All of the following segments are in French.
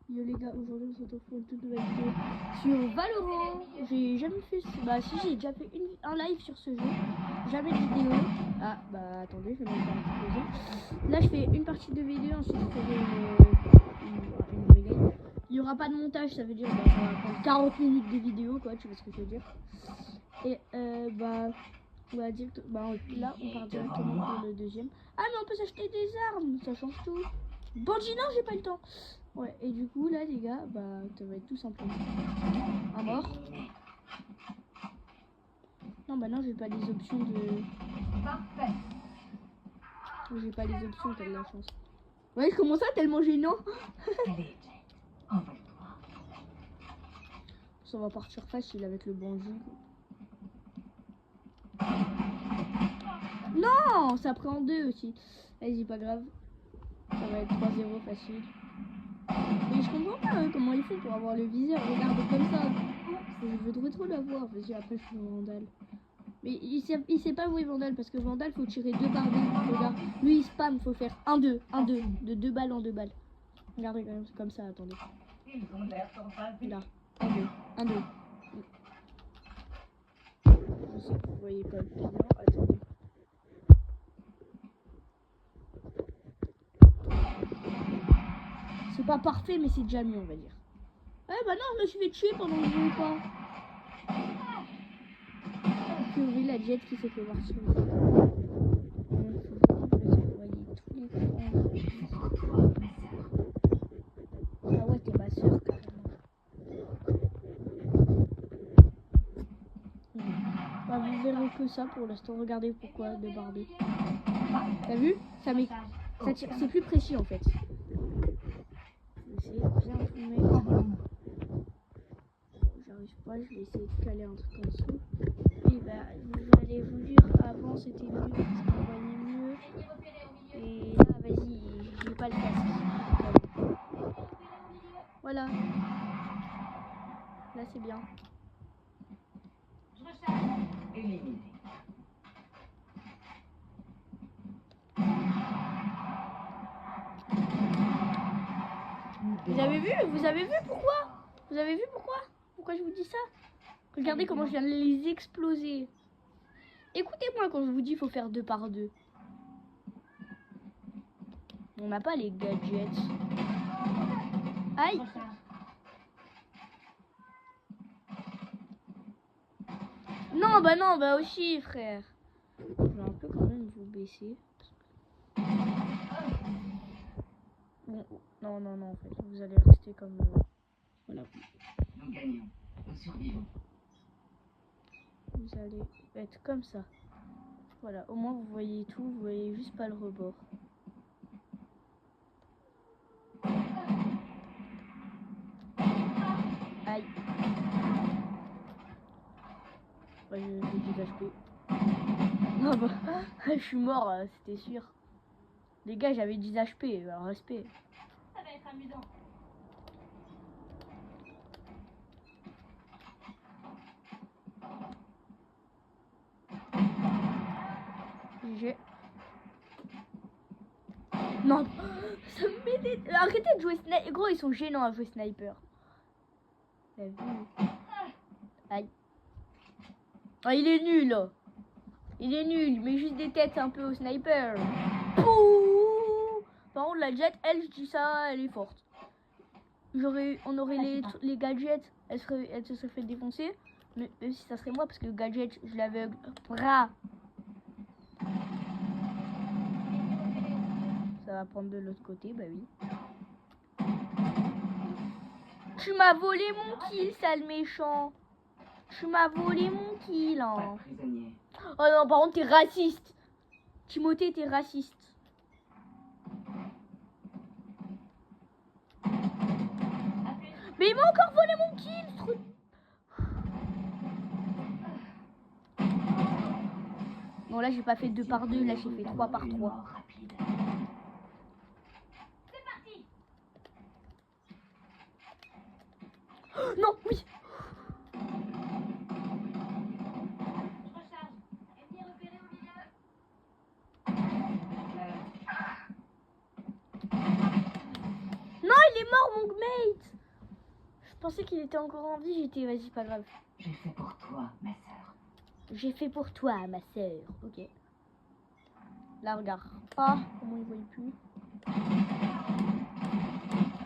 Yo les gars, aujourd'hui on se retrouve pour une toute nouvelle vidéo sur Valorant. J'ai jamais fait, bah si j'ai déjà fait un live sur ce jeu, jamais de vidéo. Ah bah attendez, je vais mettre un petit pause. Là je fais une partie de vidéo, ensuite je ferai une vraie game. Il n'y aura pas de montage, ça veut dire bah, ça va prendre 40 minutes de vidéo quoi, tu vois ce que je veux dire. Et bah on va dire, bah là on part directement pour le deuxième. Ah mais on peut s'acheter des armes, ça change tout. Bandit non, j'ai pas le temps. Ouais, et du coup, là, les gars, bah, ça va être tout simplement un mort. Non, bah non, j'ai pas les options de... Parfait. J'ai pas les options, t'as de la chance. Ouais, comment ça, tellement gênant. Allez, envole-toi. Ça va partir facile avec le bandit. Non, ça prend en deux aussi. Vas-y, pas grave. Ça va être 3-0 facile. Mais je comprends pas comment ils font pour avoir le viseur. Regarde comme ça. Je voudrais trop l'avoir. Vas-y, après je fais Vandal. Mais il sait pas jouer Vandal parce que Vandal faut tirer 2 par 2. Regarde, lui il spam, faut faire 1-2, 1-2, de 2 balles en 2 balles. Regardez quand même comme ça, attendez. Ils ont l'air sympathiques. Là, 1-2, 1-2. Je sais que vous voyez pas bien, attendez. C'est pas parfait mais c'est déjà mieux on va dire. Eh bah non, je me suis fait tuer pendant que je jouais pas. Purée, la jet qui s'est fait voir sur le... Ah ouais, t'es ma soeur carrément. Bah, vous verrez que ça pour l'instant. Regardez pourquoi débarder. T'as vu? Ça tire, c'est plus précis en fait. Je vais essayer de bien mettre. J'arrive pas, je vais essayer de caler un truc en dessous. Et bah, vous allez vous dire avant c'était mieux, parce qu'on voyait mieux. Et là, vas-y, j'ai pas le casque. Voilà. Là, c'est bien. Je recharge. Éliminé. Vous avez vu? Vous avez vu pourquoi? Vous avez vu pourquoi? Pourquoi je vous dis ça? Regardez comment je viens de les exploser. Écoutez-moi quand je vous dis qu'il faut faire 2 par 2. On n'a pas les gadgets. Aïe! Non, bah aussi, frère. Je vais un peu quand même vous baisser. Bon, non, en fait, vous allez rester comme... voilà. Nous gagnons. Nous survivons. Vous allez être comme ça. Voilà, au moins vous voyez tout, vous voyez juste pas le rebord. Aïe. Ouais, j'ai 10 HP. Ah bah, je suis mort, c'était sûr. Les gars, j'avais 10 HP, alors respect. Ça va être amusant. J'ai... Non, ça me met des... Arrêtez de jouer sniper. Gros, ils sont gênants à jouer sniper. T'as vu? Aïe. Ah, il est nul, là. Il est nul, mais juste des têtes un peu au sniper. Pouh. Par contre, la jet, elle, je dis ça, elle est forte. On aurait les gadgets, elle se serait fait défoncer. Mais si ça serait moi, parce que le gadget, je l'aveugle. Bras. Ça va prendre de l'autre côté, bah oui. Tu m'as volé mon kill, sale méchant. Tu m'as volé mon kill, hein. Oh non, par contre, t'es raciste. Timothée, t'es raciste. Mais il m'a encore volé mon kill, ce truc. Non, là, j'ai pas fait 2 par 2, là, j'ai fait 3 par 3. C'est parti. Non, oui. Je recharge. Ennemi repéré au milieu. Non, il est mort, mon mate. Je pensais qu'il était encore en vie, j'étais, vas-y, pas grave. J'ai fait pour toi, ma sœur. J'ai fait pour toi, ma sœur. Ok. Là, regarde. Ah, comment il voit plus.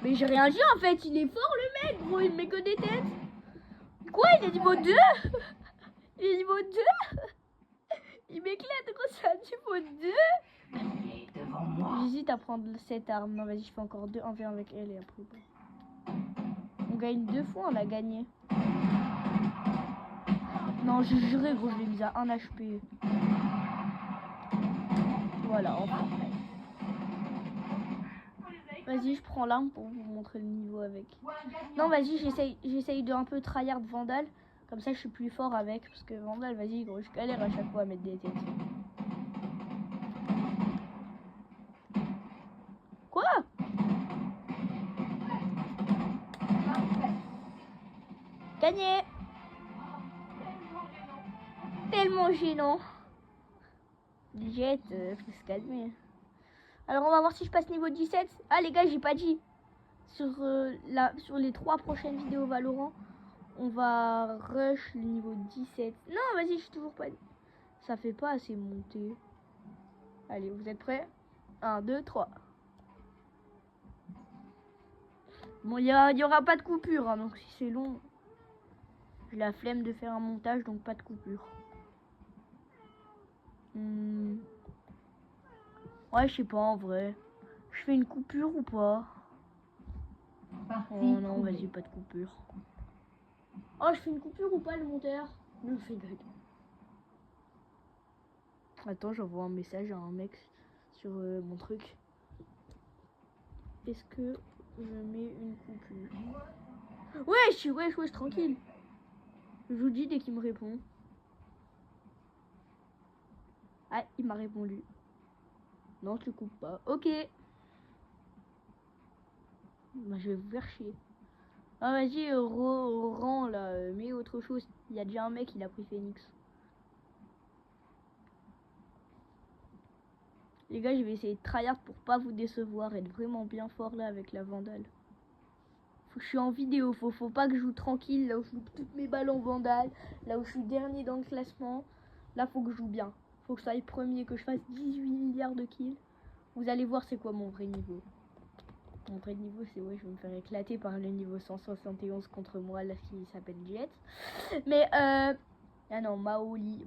Mais j'ai rien dit en fait, il est fort le mec, gros, il met que des têtes. Quoi, il est niveau 2? Il est niveau 2? Il m'éclate, gros, c'est un niveau 2. Il est devant moi. J'hésite à prendre cette arme. Non, vas-y, je fais encore 2 1v1 avec elle et après. Bon. On gagne 2 fois, on l'a gagné. Non, j'ai juré, gros, je l'ai mis à 1 HP. Voilà, enfin. Vas-y, je prends l'arme pour vous montrer le niveau avec. Non, vas-y, j'essaye de un peu tryhard Vandal. Comme ça, je suis plus fort avec. Parce que Vandal, vas-y, gros, je galère à chaque fois à mettre des têtes. Quoi? Gagné! Tellement gênant. Jet, faut se calmer. Alors, on va voir si je passe niveau 17. Ah, les gars, j'ai pas dit. Sur les 3 prochaines vidéos Valorant, on va rush le niveau 17. Non, vas-y, je suis toujours pas... Ça fait pas assez monter. Allez, vous êtes prêts? 1, 2, 3. Bon, il y aura pas de coupure, hein, donc si c'est long, j'ai la flemme de faire un montage, donc pas de coupure. Ouais, je sais pas, en vrai. Je fais une coupure ou pas? Oh non, vas-y, pas de coupure. Oh, je fais une coupure ou pas, le monteur? Non, je fais bug. Attends, j'envoie un message à un mec sur mon truc. Est-ce que je mets une coupure? Wesh, tranquille. Je vous dis dès qu'il me répond. Ah, il m'a répondu. Non, tu coupes pas. Ok. Bah, je vais vous faire chier. Ah, vas-y, rends là, mets autre chose. Il y a déjà un mec, il a pris Phoenix. Les gars, je vais essayer de tryhard pour pas vous décevoir, être vraiment bien fort là avec la Vandale. Faut que je suis en vidéo, faut pas que je joue tranquille, là où je joue toutes mes balles en Vandale, là où je suis dernier dans le classement. Là, faut que je joue bien. Faut que je sois premier, que je fasse 18 milliards de kills. Vous allez voir c'est quoi mon vrai niveau. Mon vrai niveau, c'est ouais, je vais me faire éclater par le niveau 171 contre moi, là, qui s'appelle Jet. Mais, ah non, Maoli.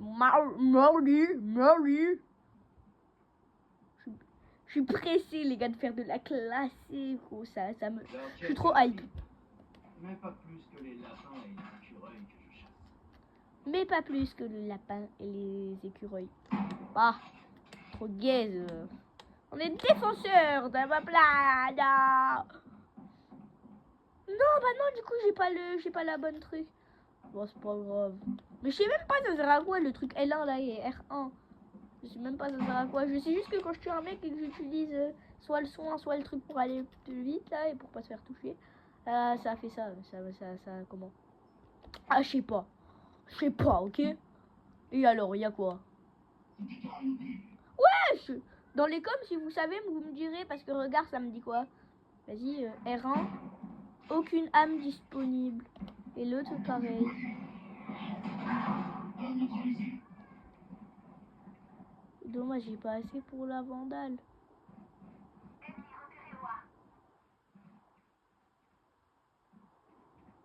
Je suis pressé, les gars, de faire de la classée, gros. Ça me... Je suis trop hype. Mais pas plus que les lapins et les écureuils que je chasse. Mais pas plus que le lapin et les écureuils. Ah, trop gaze. On est défenseurs de ma plage. Non, bah non, du coup, j'ai pas la bonne truc. Bon, c'est pas grave. Mais je sais même pas ça sert à quoi le truc L1 là et R1. Je sais même pas ça sert à quoi. Je sais juste que quand je tue un mec et que j'utilise soit le soin, soit le truc pour aller plus vite là et pour pas se faire toucher. Ça fait ça. Ça comment? Ah, je sais pas. Je sais pas, ok? Et alors, il y a quoi? Ouais, dans les coms, si vous savez, vous me direz parce que regarde, ça me dit quoi? Vas-y, R1. Aucune âme disponible. Et l'autre, pareil. Dommage, j'ai pas assez pour la Vandale.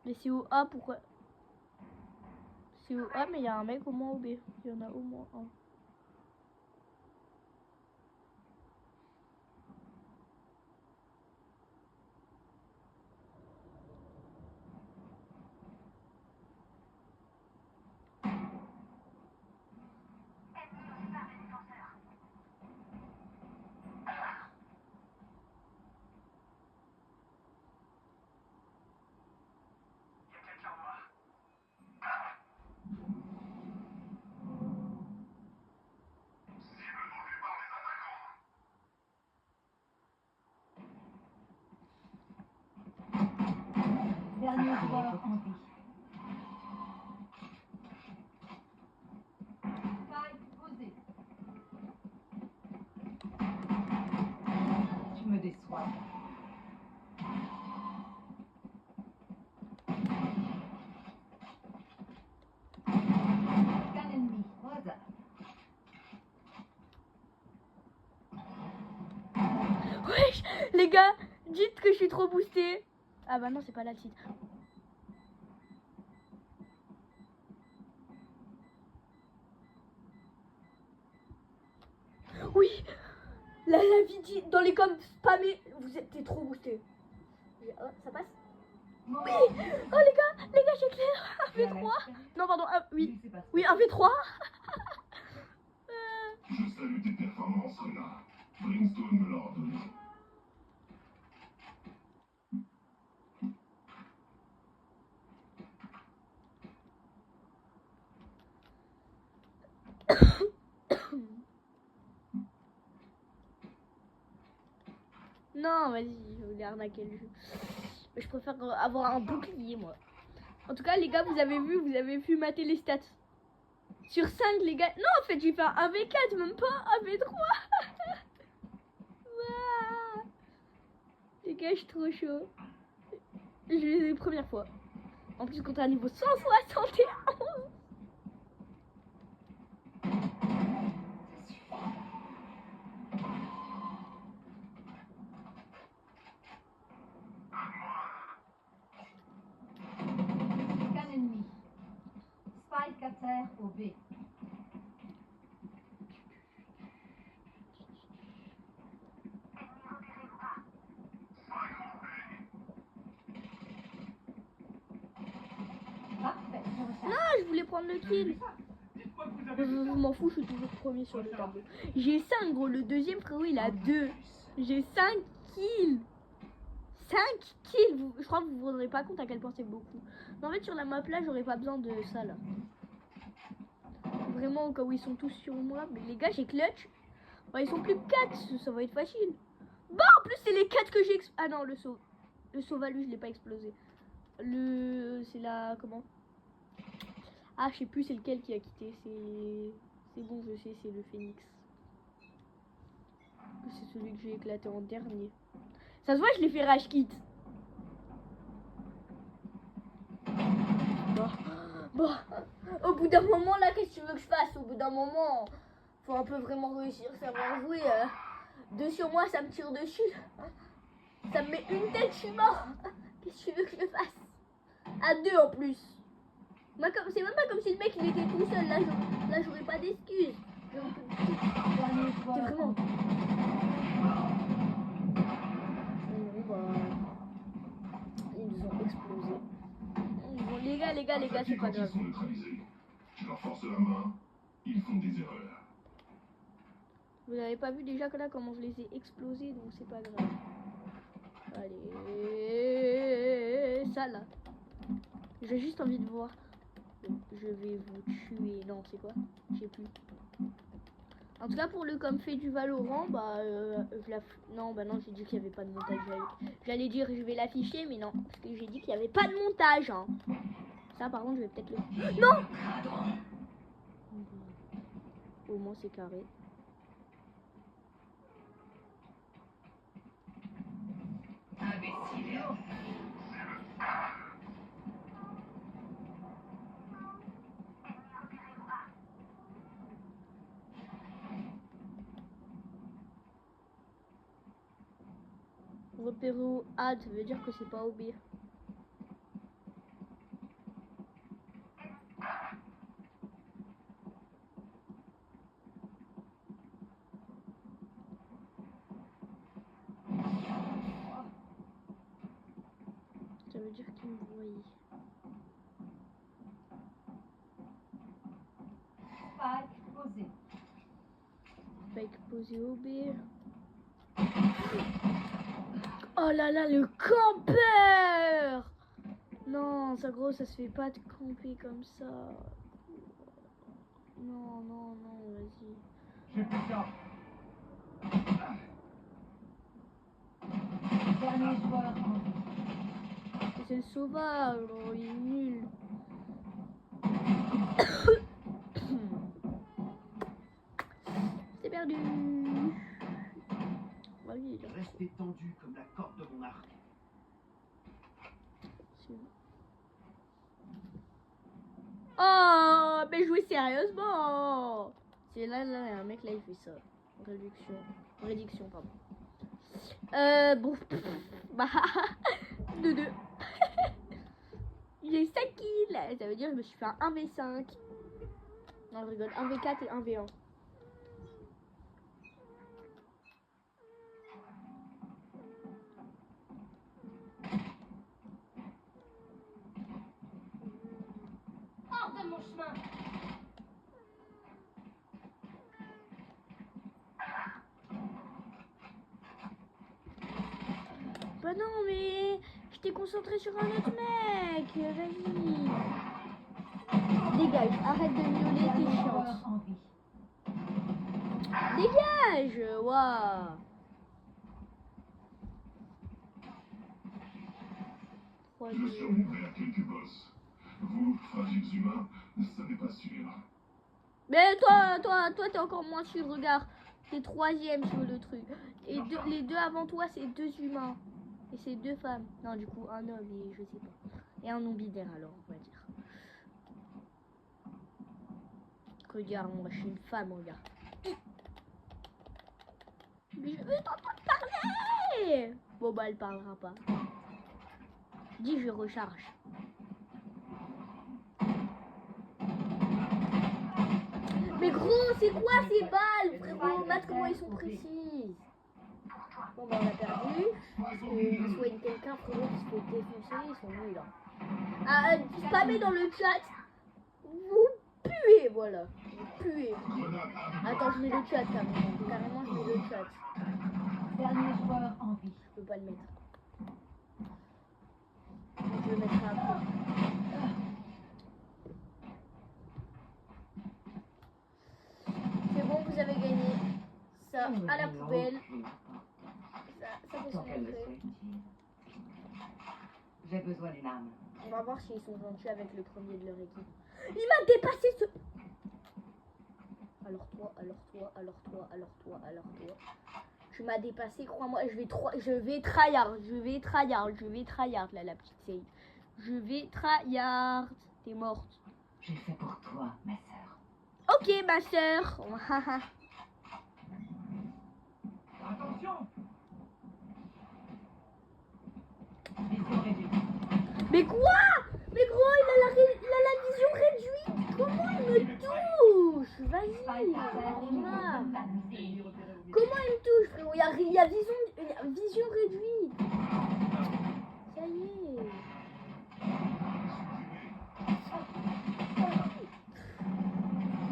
Mais c'est au A, pourquoi? C'est au A, mais il y a un mec au moins au B. Il y en a au moins un. Dernier joueur en vie. Tu me déçois. Les gars, dites que je suis trop boostée. Ah bah non, c'est pas la titre. Oui, la vie dit dans les coms spammés, vous êtes trop boosté. Oh, ça passe. Oui. Oh les gars, j'ai clair. 1v3. Non pardon, oui. Oui, 1v3. Je salue tes performances, renard. Brimstone me l'a ordonné. Non, vas-y, je voulais arnaquer le jeu. Mais je préfère avoir un bouclier, moi. En tout cas, les gars, vous avez vu ma téléstat. Sur 5, les gars. Non, en fait, j'ai fait un 1v4, même pas un 1v3. Waouh. Les gars, je suis trop chaud. Je l'ai la première fois. En plus, quand t'es à niveau 171. Qu'un ennemi. Spike à terre au B. Parfait. Je voulais prendre le kill. Dites-moi que vous Je avez vu ça. m'en fous, je suis toujours premier sur le tableau. J'ai 5 gros, le deuxième frérot il a 2. J'ai 5 kills. 5 kills, je crois que vous vous rendrez pas compte à quel point c'est beaucoup. Mais en fait sur la map là j'aurais pas besoin de ça là. Vraiment au cas où ils sont tous sur moi. Mais les gars j'ai clutch. Bah, ils sont plus que 4, ça va être facile. Bah en plus c'est les 4 que j'ai ah non le sauvalu je l'ai pas explosé. C'est la comment. Ah, je sais plus c'est lequel qui a quitté. C'est bon, je sais, c'est le phénix. C'est celui que j'ai éclaté en dernier. Ça se voit, je l'ai fait rage kit. Bon. Au bout d'un moment, là, qu'est-ce que tu veux que je fasse? Au bout d'un moment, faut un peu vraiment réussir, savoir jouer. 2 sur moi, ça me tire dessus. Ça me met une tête, je suis mort. Qu'est-ce que tu veux que je fasse? À 2 en plus. C'est même pas comme si le mec il était tout seul, là j'aurais pas d'excuses. C'est vraiment. Ils nous ont explosé. Bon, les gars, c'est pas Quand ils grave. sont neutralisés, je leur force la main, ils font des erreurs. Vous avez pas vu déjà que là comment je les ai explosés, donc c'est pas grave. Allez, ça là. J'ai juste envie de voir. Je vais vous tuer. Non, c'est quoi? Je sais plus. En tout cas, pour le comme fait du Valorant, bah, non, bah non, j'ai dit qu'il n'y avait pas de montage. J'allais dire, je vais l'afficher, mais non, parce que j'ai dit qu'il n'y avait pas de montage. Hein. Ça, par contre, je vais peut-être le. Non. Au moins, c'est carré. Imbécile. Repérer au A, ça veut dire que c'est pas au B. Ça veut dire qu'il me voyait. Spike posé. Spike posé au B. Oh là là, le campeur! Non, ça gros, ça se fait pas de camper comme ça. Non, vas-y. J'ai fait ça. Dernier joueur en vie. C'est le sauvage, oh, il est nul. C'est perdu. Oui, Restez tendu comme la corde de mon arc. Oh, mais jouez sérieusement. C'est là, il y a un mec là, il fait ça. Réduction, pardon. Bon. Bah. 2-2. J'ai 5 kills. Ça veut dire que je me suis fait un 1v5. Non, je rigole. 1v4 et 1v1. Hors de mon chemin. Bah non, mais je t'ai concentré sur un autre mec. Vas-y. Dégage, arrête de miauler, t'es Dernier chiante. joueur en vie. Dégage. Waouh. Je survivrai à quelques bosses. Vous, fragiles humains, ne savez pas suivre. Mais toi, t'es encore moins sûr, regarde. T'es 3e sur le truc. Et les deux avant toi, c'est 2 humains. Et c'est 2 femmes. Non, du coup, un homme et je sais pas. Et un non-binaire, alors, on va dire. Regarde, moi, je suis une femme, regarde. Mais je veux t'entendre parler. Bon, bah, elle parlera pas. Dis, je recharge. Mais gros, c'est quoi ces balles, frérot? Matt, comment ils sont précises? Bon, bah, on a perdu. Parce qu'ils soignent quelqu'un, frérot, qui se fait défoncer. Ils sont nuls, hein. Ah, spammez dans le chat. Vous puez, voilà. Vous puez. Attends, je mets le chat, carrément. Carrément, je mets le chat. Dernier joueur en vie. Je peux pas le mettre. Je le mettrai après. C'est bon, vous avez gagné. Ça, à la poubelle. Ça peut se montrer. J'ai besoin d'une arme. On va voir s'ils sont gentils avec le premier de leur équipe. Il m'a dépassé ce... Alors toi. Tu m'as dépassé, crois-moi. Je vais tryhard là, la petite Sage. Je vais tryhard. T'es morte. J'ai fait pour toi, ma sœur. Ok, ma soeur. Attention! Vision réduite. Mais quoi? Mais gros, il a la vision réduite. Comment il me touche? Vas-y, j'en ai marre. Comment il me touche, frérot? Il y a vision réduite. Ça y est.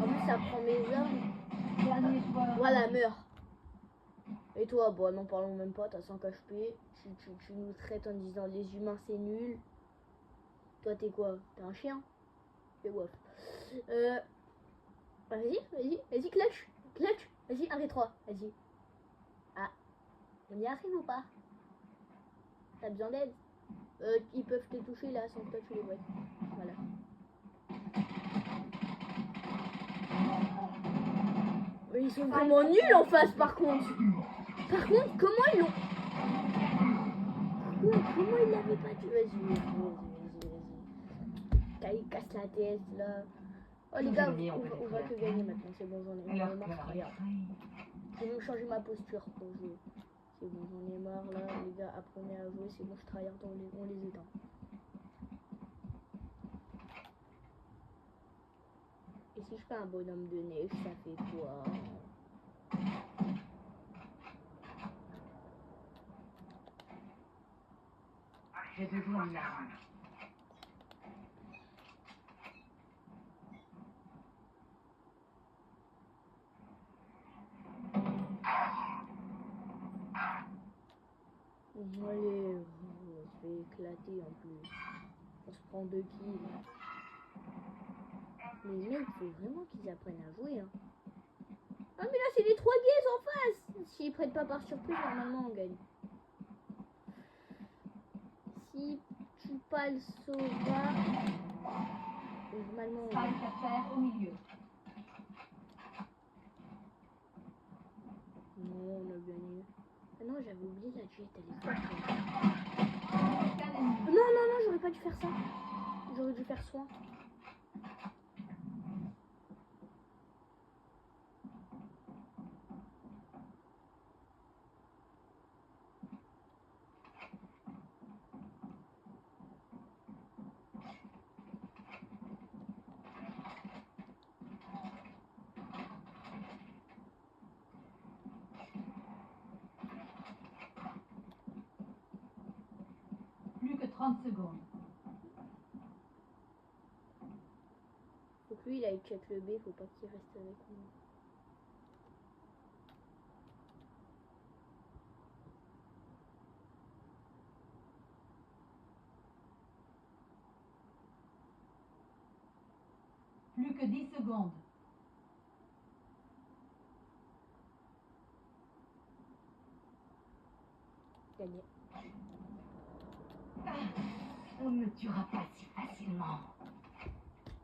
En plus, ça prend mes armes. Dernier joueur. Voilà, meurs. Et toi, bon, n'en parlons même pas, t'as 5 HP. Tu nous traites en disant les humains c'est nul. Toi, t'es quoi? T'es un chien? T'es waf. Vas-y, clutch. Vas-y, 1v3, vas-y. Ah, on y arrive ou pas? T'as besoin d'aide? Ils peuvent te toucher là sans que toi tu les vois. Voilà. Mais ils sont vraiment nuls en face par contre. Par contre, comment ils l'ont... Comment ils l'avaient pas tué? Vas-y. Il casse la tête là. Oh les gars, on va que gagner maintenant, c'est bon, j'en ai marre. Regarde. Je vais me changer ma posture pour jouer. C'est bon, j'en ai marre là, les gars, apprenez à jouer, c'est bon, je tryhard, on les éteint. Et si je fais un bonhomme de neige, ça fait quoi? J'ai besoin d'une arme. Allez, on se fait éclater en plus. On se prend 2 kills. Mais les mecs, il faut vraiment qu'ils apprennent à jouer. Hein. Ah mais là c'est les 3 gays en face. S'ils prennent pas par surprise, normalement on gagne. Si tu pas le sauva, normalement on gagne. Spike à terre au milieu. Non, on a gagné. Ah non, j'avais oublié la jet, elle est forte. Aucun ennemi. Non, j'aurais pas dû faire ça. J'aurais dû faire soin. 30 secondes. Faut que lui, il aille check le B, faut pas qu'il reste avec nous. Plus que 10 secondes. Gagné. On ne me tuera pas si facilement.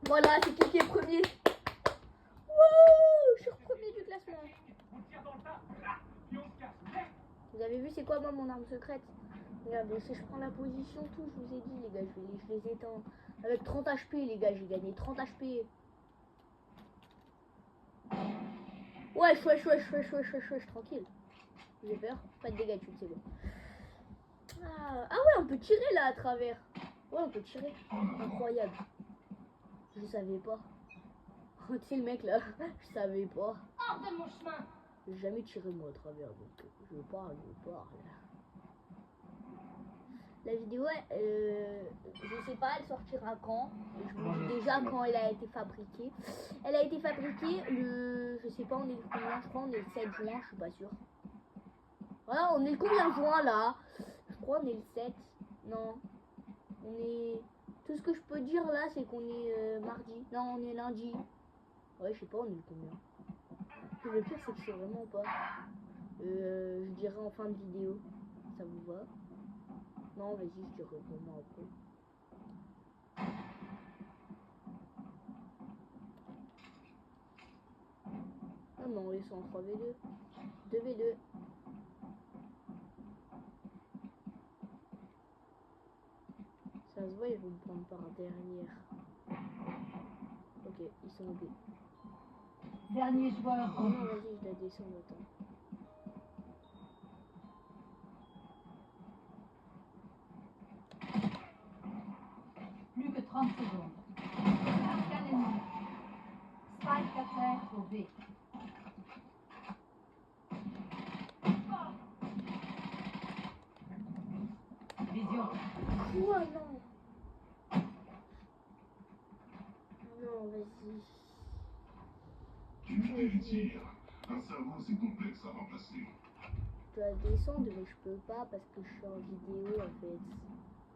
Voilà, c'est qui est premier. Wouh, je suis premier du classement. Vous avez vu c'est quoi moi mon arme secrète? Regardez, si je prends la position, tout, je vous ai dit les gars, je les éteins. Avec 30 HP les gars, j'ai gagné 30 HP. Wesh, tranquille. J'ai peur, pas de dégâts dessus, c'est bon. Ah ouais, on peut tirer là à travers. Ouais, on peut tirer. Incroyable. Je savais pas. Tu sais le mec là, je savais pas. Hors de mon chemin. J'ai jamais tiré moi à travers, donc je parle. La vidéo, je sais pas, elle sortira quand. Je vous dis déjà quand elle a été fabriquée. Elle a été fabriquée le, je sais pas, on est le combien, je crois on est le 7 juin, je suis pas sûre. Voilà, on est le combien de juin là? Je crois on est le 7. Non, on est... Tout ce que je peux dire là, c'est qu'on est mardi. Non, on est lundi. Ouais, je sais pas, on est le combien. Le pire, c'est que je sais vraiment pas. Je dirai en fin de vidéo. Ça vous va? Non, vas-y, je dirai vraiment après. Ah non, ils sont en 3v2. 2v2. Ça se voit, ils vont me prendre par derrière. Ok, ils sont au B. Dernier joueur. Oh non, vas-y, je la descends, attends. Plus que 30 secondes. Aucun ennemi. Spike à terre au B. Vision. Quoi, non? Non, vas-y. Tu viens de dire, un cerveau c'est complexe à remplacer. Je dois descendre, mais je peux pas parce que je suis en vidéo en fait.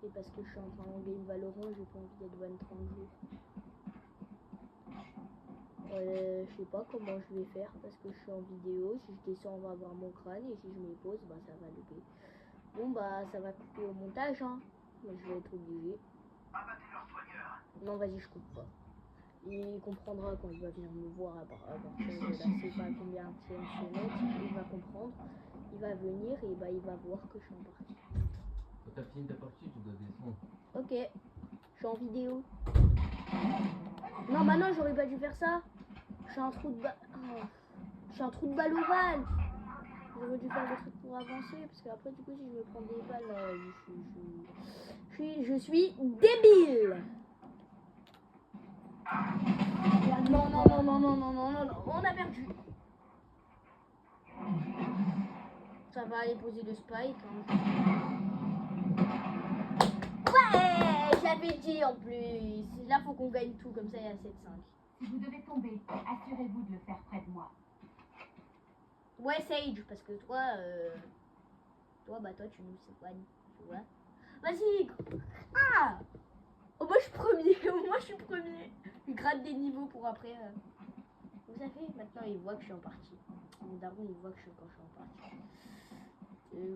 Et parce que je suis en train de game Valorant, j'ai pas envie d'être ban 30 jours. Je sais pas comment je vais faire parce que je suis en vidéo. Si je descends, on va voir mon crâne et si je me pose, bah ça va louper. Bon bah ça va couper au montage hein. Mais je vais être obligé. Non vas-y je coupe pas. Il comprendra quand il va venir me voir à partir de là, c'est pas combien tienne fenêtre, il va comprendre. Il va venir et bah il va voir que je suis en partie. Quand t'as fini ta partie, tu dois descendre. Ok, je suis en vidéo. Non maintenant j'aurais pas dû faire ça. Je suis un trou de balle. Oh. Je suis un trou de balle ovale. J'aurais dû faire des trucs pour avancer parce qu'après du coup si je me prends des balles, je suis débile. Non, on a perdu. Ça va aller poser le spike. Hein. Ouais, j'avais dit en plus. Là, faut qu'on gagne tout, comme ça, il y a 7-5. Si vous devez tomber, assurez-vous de le faire près de moi. Ouais, Sage, parce que toi, toi, tu nous sépares, tu vois. Vas-y. Ah. Oh, moi, je suis premier. Je gratte des niveaux pour après. Vous savez, maintenant, il voit que je suis en partie. Mon daron, il voit que je suis en partie.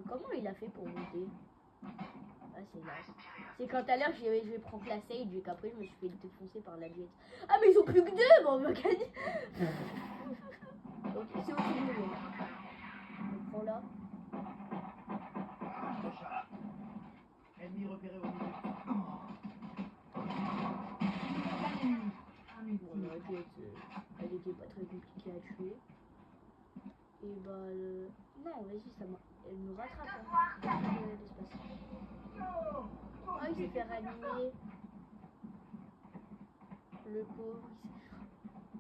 Comment il a fait pour monter? Ah, c'est là. C'est quand tout à l'heure, je vais prendre la Sage et qu'après, je me suis fait défoncer par la Jet. Ah, mais ils ont plus que 2, bon, on va gagner. Ok, c'est au niveau. On prend là. Ennemi repéré au milieu. Aucun ennemi. Un ultime. Bon, la Jet, elle était pas très compliquée à tuer. Et bah, non, vas-y, ça m'a. Elle me rattrape. Hein. L'espace. Oh, il s'est fait ranimer. Le pauvre,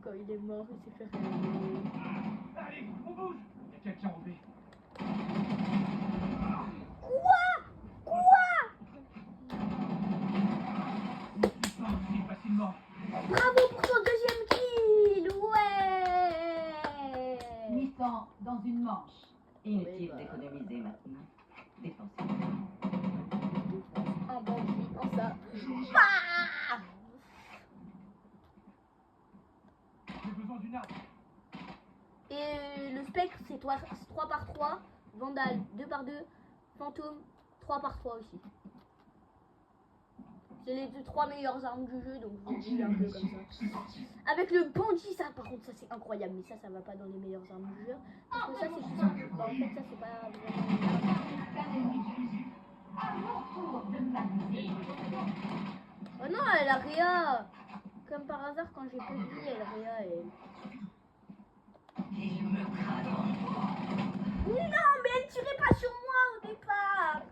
quand il est mort, il s'est fait ranimer. Allez, on bouge. Il y a quelqu'un au B. Quoi? Bravo pour ton deuxième kill. Ouais. Mi-temps dans une manche. Inutile bah. d'économiser maintenant. Dépensez. Un bandit, en ça. J'ai besoin d'une arme. Et le spectre, c'est 3 par 3. Vandal, 2 par 2. Fantôme, 3 par 3 aussi. C'est les 3 meilleures armes du jeu, donc je vous dis un peu comme ça. Avec le bandit, ça par contre, ça c'est incroyable. Mais ça va pas dans les meilleures armes du jeu. Parce que ça, c'est tout simple. Bah, en fait, ça, c'est pas vraiment. Qu'un ennemi. À mon tour de m'amuser. Oh non, elle a Réa. Comme par hasard, quand j'ai peu de vie, elle a Réa, elle. Il me craindront. Non, mais elle tirait pas sur moi au départ.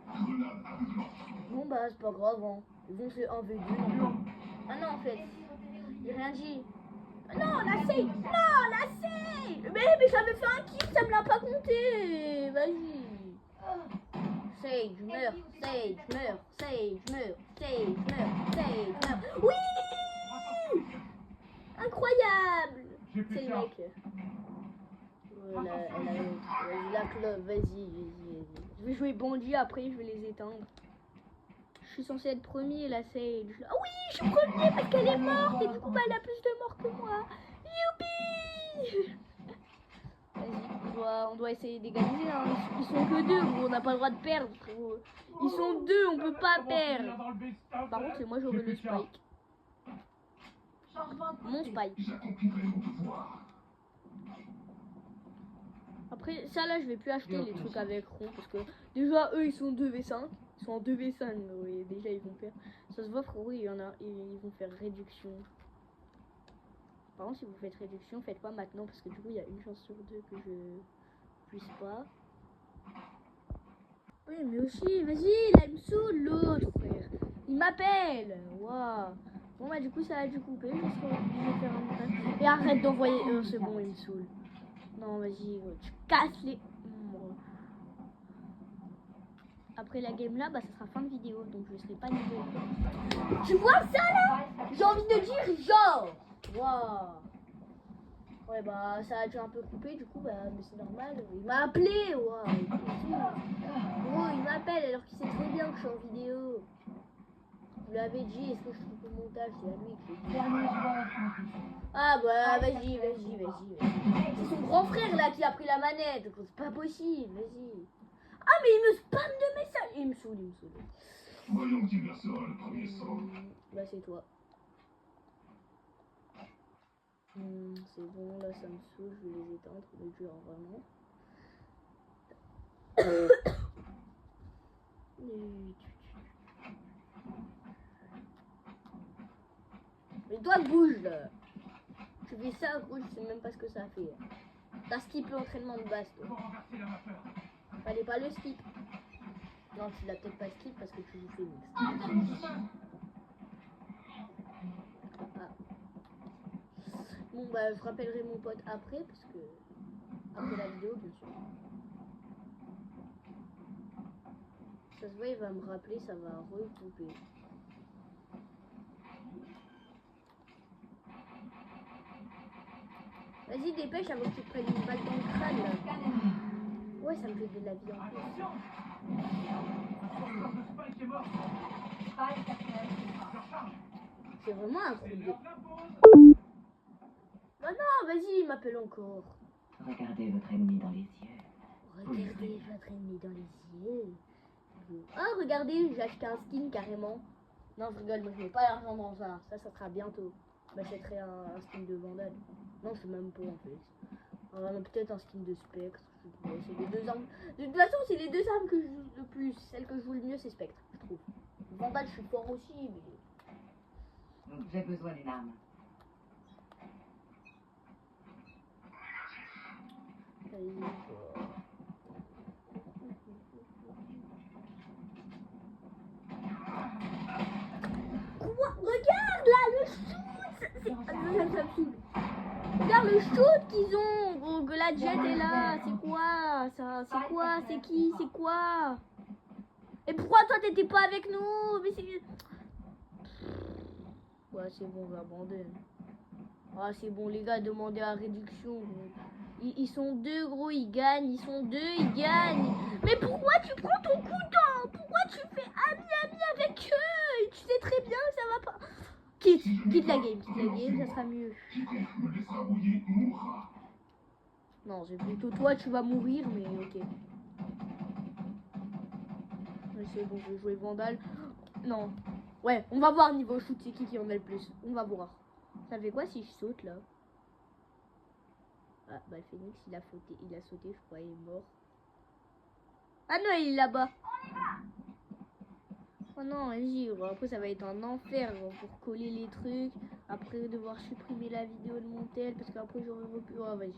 Grenade aveuglante. Bon bah c'est pas grave, hein. Ils vont faire 1v2. Non. Ah non en fait. J'ai rien dit. Ah non, la save. Non, la save. Mais j'avais fait un kill, ça me l'a pas compté. Vas-y. Save, je meurs. Save, je meurs. Save, je meurs. Save, je meurs. Save, je meurs. Oui. Incroyable. J'ai plus C'est de le charge. mec. Voilà, la clove, vas-y. Je vais jouer bandit après, je vais les éteindre. Je suis censée être premier, la Sage. Ah oui, je suis premier parce qu'elle est morte et du coup, bah, elle a plus de morts que moi. Youpi. Vas-y, on doit essayer d'égaliser. Hein. Ils sont que deux, gros, on n'a pas le droit de perdre, frérot. Ils sont deux, on peut pas perdre. Par contre, c'est moi j'aurai le spike. Changement de Mon côté. spike. J'accomplirai mon devoir. Après, ça là, je vais plus acheter les trucs avec rond parce que déjà, eux, ils sont 2v5. Ils sont en 2v5, oui, déjà, ils vont faire. Ça se voit, frérot, il y en a, ils vont faire réduction. Par contre, si vous faites réduction, faites pas maintenant parce que du coup, il y a une chance sur deux que je puisse pas. Oui, mais aussi, vas-y, là, il me saoule l'autre, frère. Il m'appelle. Waouh. Bon, bah, du coup, ça a dû couper. Je serai obligée de faire un montage. Et arrête d'envoyer. C'est bon, il me saoule. Non, vas-y, tu casses les. Après la game là, bah ça sera fin de vidéo, donc je serai pas niveau. Tu vois ça là? J'ai envie de dire genre. Waouh. Ouais bah ça a dû un peu couper du coup, bah mais c'est normal. Il m'a appelé, waouh. Oh, il m'appelle alors qu'il sait très bien que je suis en vidéo. Je lui avais dit, est-ce que je coupe le montage? C'est à lui que j'ai dit. Dernier joueur accompli. Ah bah vas-y. C'est son grand frère là qui a pris la manette, c'est pas possible, vas-y. Ah mais il me spamme de messages. Il me saoule. Voyons qui versera le premier sang. Là c'est toi. C'est bon, là ça me saoule, je vais les éteindre, le dur vraiment. Mais toi bouge là. Tu fais ça, gros, je sais même pas ce que ça fait. T'as skippé l'entraînement de base toi. Faut renverser la vapeur. Fallait pas le skip. Non, tu l'as peut-être pas skip parce que tu joues Phoenix. Neutralisation. Bon bah je rappellerai mon pote après parce que après la vidéo bien sûr. Ça se voit, il va me rappeler, ça va recouper. Vas-y dépêche avant que tu te prennes une balle dans le crâne là. Qu'un ennemi. Ouais ça me fait de la vie en plus. Attention. Le spike est mort. Spike capturé. Je recharge. C'est vraiment un C'est groupe de... l'heure de la pause. Bah non vas-y il m'appelle encore. Regardez votre ennemi dans les yeux. Regardez votre ennemi dans les yeux. Ah regardez j'ai acheté un skin carrément. Non je rigole, moi je mets pas l'argent dans ça. Ça sera bientôt. J'achèterai un skin de Vandal. Non c'est même pas en fait. Peut-être un skin de Spectre. C'est les deux armes. De toute façon c'est les deux armes que je joue le plus. Celle que je joue le mieux c'est Spectre, je trouve. Vandal je suis fort aussi mais. Donc j'ai besoin d'une arme. Quoi? Regarde là le shoot! Ça me saoule. Regarde le shoot qu'ils ont! Gros, que la jet est là! C'est quoi ça? C'est quoi? C'est qui? C'est quoi? Et pourquoi toi t'étais pas avec nous? Mais c'est. Ouais, Ouais, c'est bon, j'abandonne. Ah, c'est bon, les gars, demandez à réduction. Ils sont deux, gros, ils gagnent. Ils sont deux, ils gagnent. Mais pourquoi tu prends ton couteau? Pourquoi tu fais ami avec eux? Tu sais très bien que ça va pas. Quitte la game, ça sera mieux. Quiconque me laissera rouiller mourra. Non, c'est plutôt toi, tu vas mourir, mais ok. Ouais, c'est bon, je vais jouer Vandal. Non. Ouais, on va voir niveau shoot, c'est qui en a le plus. On va voir. Ça fait quoi si je saute là? Ah bah Phoenix il a sauté, je crois, il est mort. Ah non, il est là-bas. Oh non, vas-y, après ça va être un enfer pour coller les trucs. Après devoir supprimer la vidéo de mon tel parce qu'après j'aurais repu. Oh vas-y.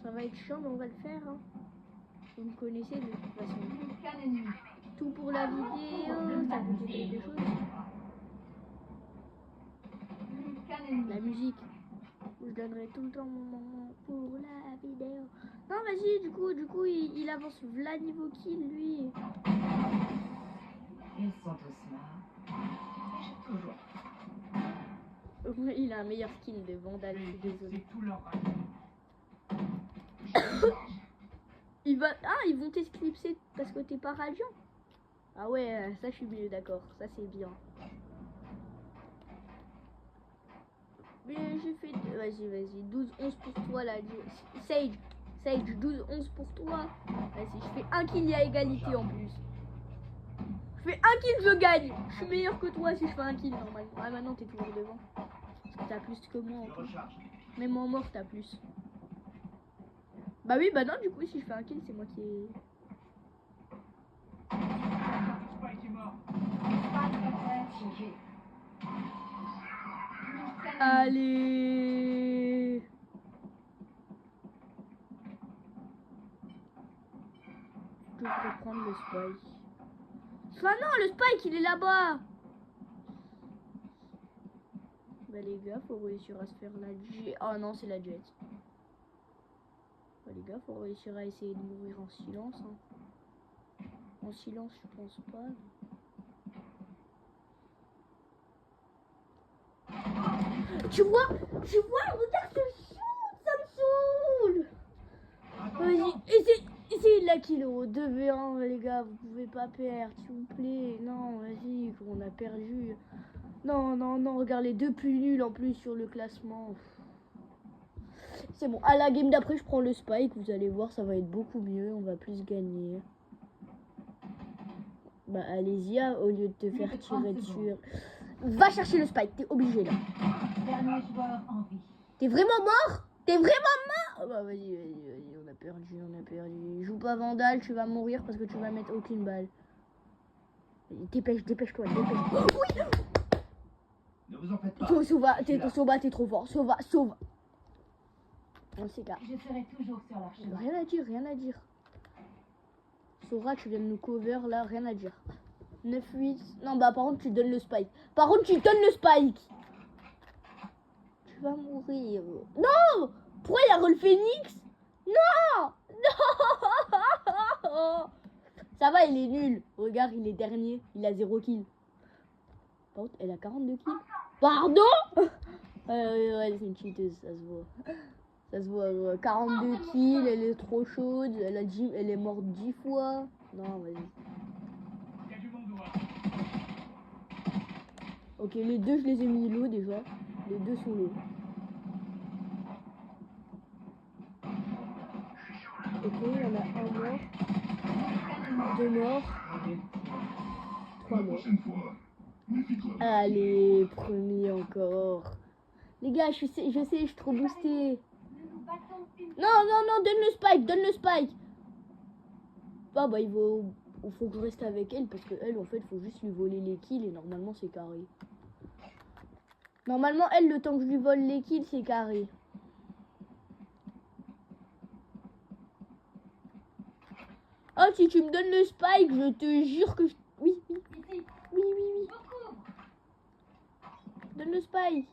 Ça va être chiant mais on va le faire. Hein. Vous me connaissez de toute façon. Qu'un ennemi. Tout pour la vidéo, ça vous fait quelque chose. Qu'un ennemi. La musique. Je donnerai tout le temps mon moment pour la vidéo. Non, vas-y, du coup, il avance v'là niveau kill, lui. Ils sont tous morts. Et j'ai toujours. Il a un meilleur skin de Vandal, je suis désolé. C'est tout leur Ils vont t'esclipser parce que t'es pas radiant. Ah ouais, ça je suis mieux d'accord, ça c'est bien. Mais j'ai fait... Vas-y, 12-11 pour toi là. Sage, 12-11 pour toi. Vas-y, je fais un kill, il y a égalité en plus. Je fais un kill, je gagne. Je suis meilleur que toi si je fais un kill normalement. Ah maintenant t'es toujours devant. Parce que t'as plus que moi en Je plus. recharge. Même en mort t'as plus. Bah oui, bah non, du coup si je fais un kill, c'est moi qui ai... Spike est mort. GG. Allez. Je devrais prendre le spike. Enfin non, le spike il est là-bas. Bah les gars, faut réussir à se faire la jet. Oh non, c'est la jet. Bah les gars, faut réussir à essayer de mourir en silence. Hein. En silence, je pense pas. Tu vois, regarde ce shoot, ça me saoule. Vas-y, essayez de la kill au 2v1 les gars, vous pouvez pas perdre, s'il vous plaît. Non, vas-y, on a perdu. Non, regarde les deux plus nuls en plus sur le classement. C'est bon, à la game d'après je prends le spike, vous allez voir, ça va être beaucoup mieux, on va plus gagner. Bah allez-y, au lieu de te faire tirer dessus. Va chercher le spike, t'es obligé là. Dernier joueur en vie. T'es vraiment mort? T'es vraiment mort? Oh bah vas-y, on a perdu. Joue pas Vandal, tu vas mourir parce que tu vas mettre aucune balle. Dépêche-toi. Oh, oui. Ne vous en faites pas. Sauva, t'es trop fort. Sauva. On s'écarte. Je serai toujours sur leur chemin. Rien à dire. Sora, tu viens de nous cover là, rien à dire. 9-8. Non, bah par contre, tu donnes le spike. Tu vas mourir. Non! Pourquoi il y a Roll Phoenix? Non! Ça va, il est nul. Regarde, il est dernier. Il a 0 kills. Par contre, elle a 42 kills. Pardon? Ouais, c'est une cheateuse, ça se voit. 42 kills, elle est trop chaude. Elle est morte 10 fois. Non, vas-y. Il y a du monde dehors. Ok, les deux, je les ai mis low déjà. Les deux sont low. Ok, il y en a un mort. 2 morts. 3 La morts. prochaine fois, méfie-toi. Allez, premier encore. Les gars, je sais, je suis trop boosté. Nous nous battons une Non, donne le spike. Ah bah il faut que je reste avec elle parce que elle en fait faut juste lui voler les kills et normalement c'est carré. Normalement elle le temps que je lui vole les kills c'est carré. Oh si tu me donnes le spike je te jure que je... Oui. Ici, recouvre. Donne le spike.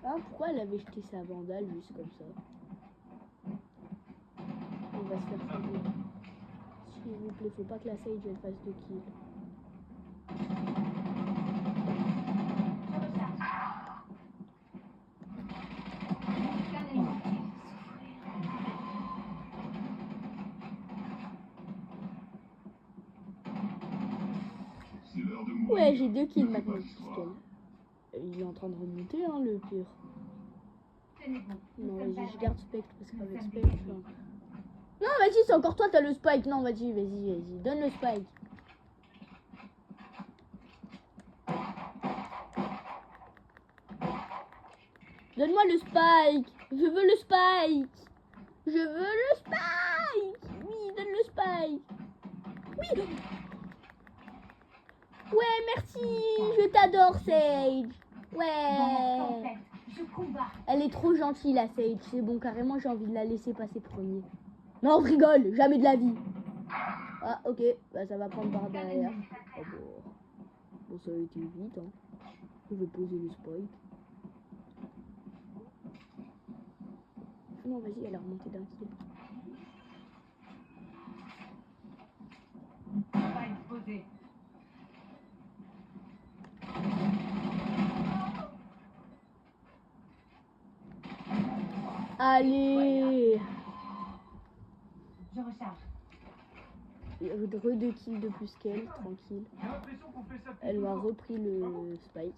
Ah pourquoi elle avait jeté sa vandale juste comme ça? On va se faire fouiller. S'il vous plaît, faut pas que la Sage elle fasse de kill. Ouais, j'ai 2 kills maintenant, puisqu'elle. Il est en train de remonter, hein, le pire. Tenez-vous. Non, Nous sommes vas-y, je à garde l'aise. Spectre, parce Nous qu'avec sommes Spectre... décidés. Non, vas-y, c'est encore toi, t'as le spike. Non, vas-y, donne le spike. Donne-moi le spike. Je veux le spike. Je veux le spike. Oui, donne le spike. Oui. Ouais, merci. Je t'adore, Sage. Dans la Ouais. tempête, je combats. Elle est trop gentille, la Sage. C'est bon, carrément, j'ai envie de la laisser passer premier. Non, je rigole. Jamais de la vie. Ah, ok. Bah, ça va prendre par derrière. Oh, bon, ça a été vite, hein. Je vais poser le spike. Non, vas-y, elle a remonté d'un kill. Pas exposé. Allez. Je recharge. Re 2 kills de plus qu'elle, tranquille. J'ai l'impression qu'on fait ça depuis Elle m'a toujours. repris le spike.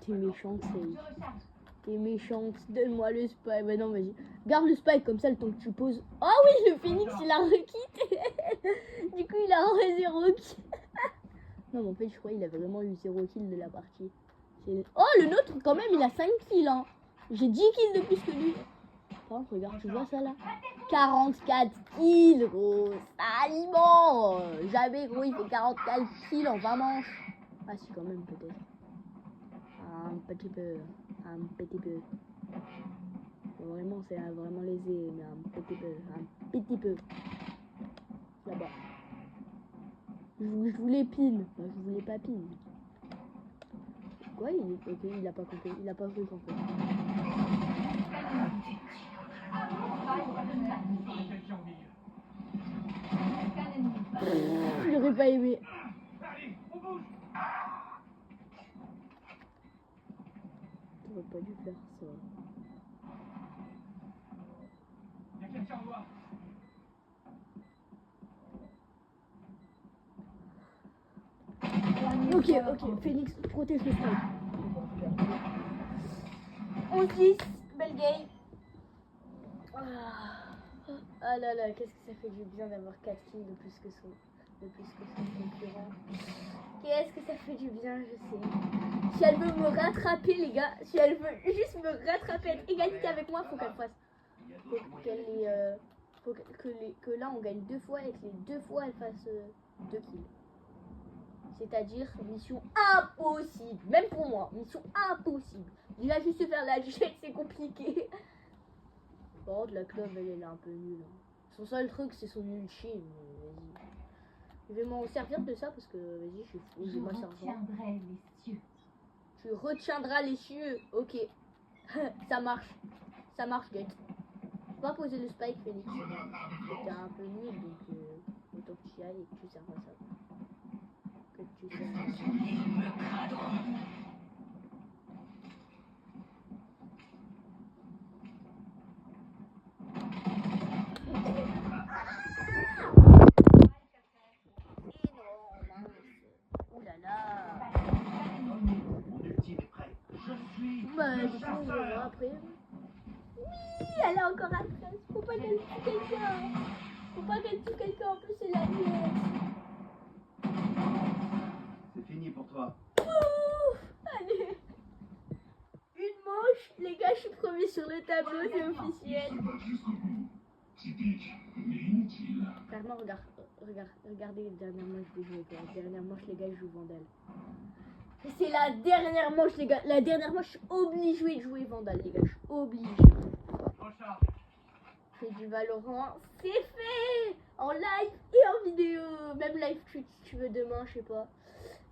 T'es méchante, Je Sage. recharge. T'es méchante, donne-moi le spike. Bah non, vas-y. Garde le spike comme ça le temps que tu poses. Oh oui, le phoenix il a requitté. Du coup, il a en 0 kill. Non, mais en fait, je crois qu'il a vraiment eu 0 kill de la partie. Oh, le nôtre, quand même, il a 5 kills. Hein. J'ai 10 kills de plus que lui. Attends, regarde, tu vois ça là 44 kills, gros. Aliment. Jamais, gros, il fait 44 kills en 20 manches. Ah, si, quand même, peut-être. Un petit peu. Un petit peu. Vraiment, c'est vraiment lésé, mais un petit peu. Un petit peu. Là-bas. Je voulais pin. Enfin, je voulais pas pin. Quoi, ok, il a pas compris. Il a pas vu qu'en fait. Quelqu'un au milieu. Aucun ennemi. J'aurais pas aimé. Allez, on bouge. T'aurais pas dû faire ça. Il y a quelqu'un en noir. Ok, Phoenix, protège le spike. 11-10, belle game. Ah là là, qu'est-ce que ça fait du bien d'avoir 4 kills de plus que son concurrent. Qu'est-ce que ça fait du bien, je sais. Si elle veut me rattraper, les gars, si elle veut juste me rattraper, être égalité avec moi, faut qu'elle fasse. Faut que là on gagne 2 fois et que les 2 fois elle fasse 2 kills. C'est-à-dire mission impossible, même pour moi, mission impossible. Déjà juste faire la jet, c'est compliqué. Par contre la clove elle est un peu nulle. Hein. Son seul truc c'est son ulti, mais vas-y. Je vais m'en servir de ça parce que vas-y je suis fou, j'ai ma servante. retiendrai les cieux. Tu retiendras les cieux, ok. Ça marche, Get. Faut pas poser le spike Phoenix. T'es un peu nul donc autant que tu y ailles et que tu serves à ça. Que tu serves à ça. Oh là là. Mon ultime est prêt. Je suis Bah, le du coup, on verra chasseur. après. Oui, elle est encore à 13. Faut pas qu'elle tue quelqu'un. Faut pas qu'elle tue quelqu'un. En plus, c'est la nuit. C'est fini pour toi. Ouf, allez. Une manche. Les gars, je suis premier sur le tableau. C'est officiel. Se battre jusqu'au bout. Typique, mais inutile. Clairement, regardez les dernières manches que je joue. La dernière manche, les gars, je joue Vandal. C'est la dernière manche, les gars. La dernière manche, je suis obligée de jouer Vandal, les gars. Je suis obligée. Recharge. C'est du Valorant, c'est fait en live et en vidéo. Même live tweet si tu veux demain, je sais pas.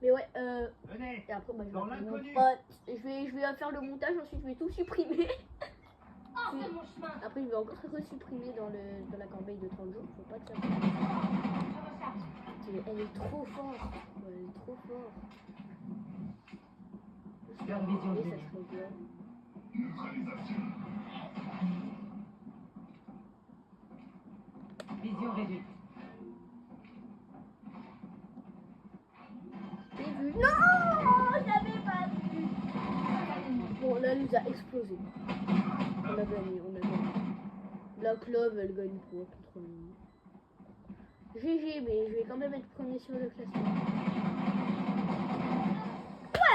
Mais ouais, Venez. et après, bah, je Dans vais appeler mon l'inconnu. pote. Je vais faire le montage, ensuite je vais tout supprimer. Hors de mon chemin. Après, je vais encore resupprimer dans la corbeille de 30 jours. Faut pas que ça. Je recharge. Elle est trop forte. Elle est trop forte. Garde vision Oui, de ça ligne. serait bien. Neutralisation. Vision réduite. J'ai vu. Non! nous a explosé. On a gagné, on a gagné. La Clove, elle gagne pour contre nous. GG, mais je vais quand même être premier sur le classement.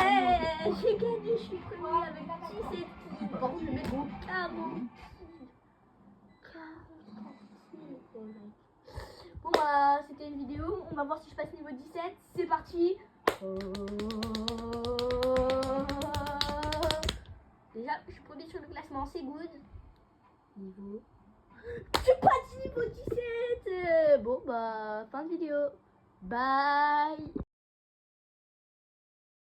Ouais, j'ai gagné, je suis premier avec 17 kills. Par contre, je vais mettre au 40. 40. Bon bah, c'était une vidéo. On va voir si je passe niveau 17. C'est parti. Déjà, je suis premier sur le classement, c'est good. Niveau. Je passe niveau 17. Bon bah, fin de vidéo. Bye.